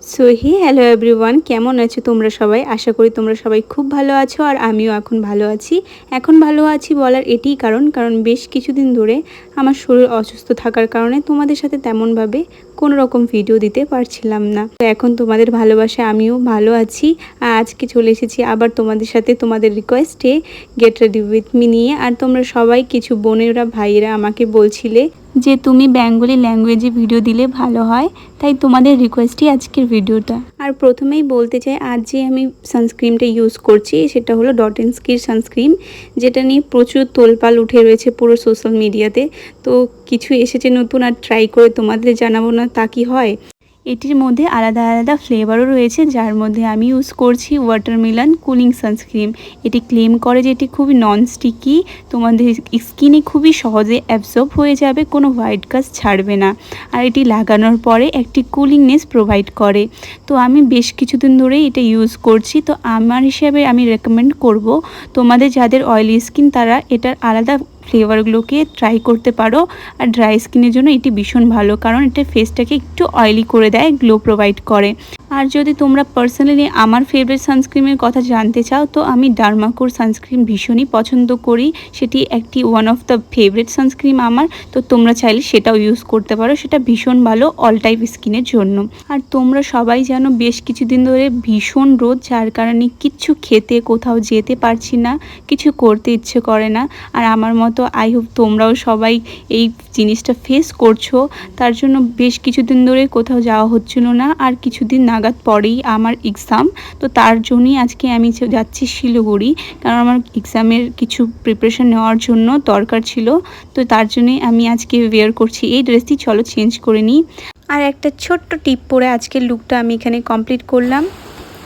So hello everyone, কেমন আছো তোমরা সবাই? আশা করি তোমরা সবাই খুব ভালো আছো আর আমিও এখন ভালো আছি। এখন ভালো আছি বলার এটিই কারণ বেশ কিছুদিন ধরে আমার শরীর অসুস্থ থাকার কারণে তোমাদের সাথে তেমনভাবে কোনো রকম ভিডিও দিতে পারছিলাম না। তো এখন তোমাদের ভালোবাসায় আমিও ভালো আছি। আর আজকে চলে এসেছি আবার তোমাদের সাথে তোমাদের রিকোয়েস্টে গেট রেডি উইথ মি নিয়ে। আর তোমরা সবাই কিছু বোনেরা ভাইয়েরা আমাকে বলছিলে যে তুমি বেঙ্গলি ল্যাঙ্গুয়েজে ভিডিও দিলে ভালো হয়, তাই তোমাদের রিকোয়েস্টই আজকের ভিডিওটা। আর প্রথমেই বলতে চাই, আজ যে আমি সানস্ক্রিনটা ইউজ করছি সেটা হলো ডট এন্ড স্কির সানস্ক্রিন, যেটা নিয়ে প্রচুর তোলপাল উঠে রয়েছে পুরো সোশ্যাল মিডিয়াতে। তো কিছু এসেছে নতুন, আর ট্রাই করে তোমাদের জানাবো না তা কি হয়। এটির মধ্যে আলাদা আলাদা ফ্লেভারও রয়েছে, যার মধ্যে আমি ইউজ করছি ওয়াটারমেলন কুলিং সানস্ক্রিন। এটি ক্লেম করে যে এটি খুবই নন স্টিকি, তোমাদের স্কিনে খুবই সহজে অ্যাবজর্ব হয়ে যাবে, কোনো হোয়াইট কাস্ট ছাড়বে না। আর এটি লাগানোর পরে একটি কুলিংনেস প্রোভাইড করে। তো আমি বেশ কিছুদিন ধরেই এটা ইউজ করছি। তো আমার হিসাবে আমি রেকমেন্ড করব তোমাদের যাদের অয়েলি স্কিন তারা এটার আলাদা ফ্লেভারগুলোকে ট্রাই করতে পারো। আর ড্রাই স্কিনের জন্য এটি ভীষণ ভালো, কারণ এটা ফেসটাকে একটু অয়েলি করে দেয়, গ্লো প্রোভাইড করে। আর যদি তোমরা পার্সোনালি আমার ফেভারিট সানস্ক্রিনের কথা জানতে চাও, তো আমি ডার্মাকোর সানস্ক্রিন ভীষণই পছন্দ করি। সেটি একটি one of the favourite sunscreen আমার। তো তোমরা চাইলে সেটাও ইউজ করতে পারো, সেটা ভীষণ ভালো অল টাইপ স্কিনের জন্য। আর তোমরা সবাই জানো বেশ কিছুদিন ধরে ভীষণ রোদ, যার কারণে কিচ্ছু খেতে কোথাও যেতে পারছি না, কিছু করতে ইচ্ছে করে না। আর আমার মতো আই হোপ তোমরাও সবাই এই জিনিসটা ফেস করছো। তার জন্য বেশ কিছুদিন ধরে কোথাও যাওয়া হচ্ছিল না। আর কিছুদিন নাগাদ পরেই আমার এক্সাম, তো তার জন্যই আজকে আমি যাচ্ছি শিলিগুড়ি, কারণ আমার এক্সামের কিছু প্রিপারেশন নেওয়ার জন্য দরকার ছিল। তো তার জন্যই আমি আজকে ওয়্যার করছি এই ড্রেসটি। চলো চেঞ্জ করে নিই। আর একটা ছোট্ট টিপ পরে আজকের লুকটা আমি এখানে কমপ্লিট করলাম।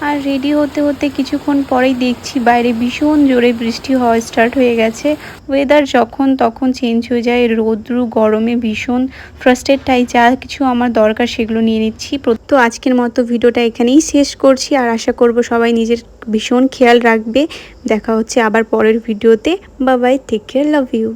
আর রেডি হতে হতে কিছুক্ষণ পরেই দেখছি বাইরে ভীষণ জোরে বৃষ্টি হওয়া স্টার্ট হয়ে গেছে। ওয়েদার যখন তখন চেঞ্জ হয়ে যায়, রৌদ্র গরমে ভীষণ ফ্রাস্ট্রেট, তাই যা কিছু আমার দরকার সেগুলো নিয়ে নিচ্ছি। তো আজকের মতো ভিডিওটা এখানেই শেষ করছি, আর আশা করব সবাই নিজের ভীষণ খেয়াল রাখবে। দেখা হচ্ছে আবার পরের ভিডিওতে। Bye bye, take care, love you.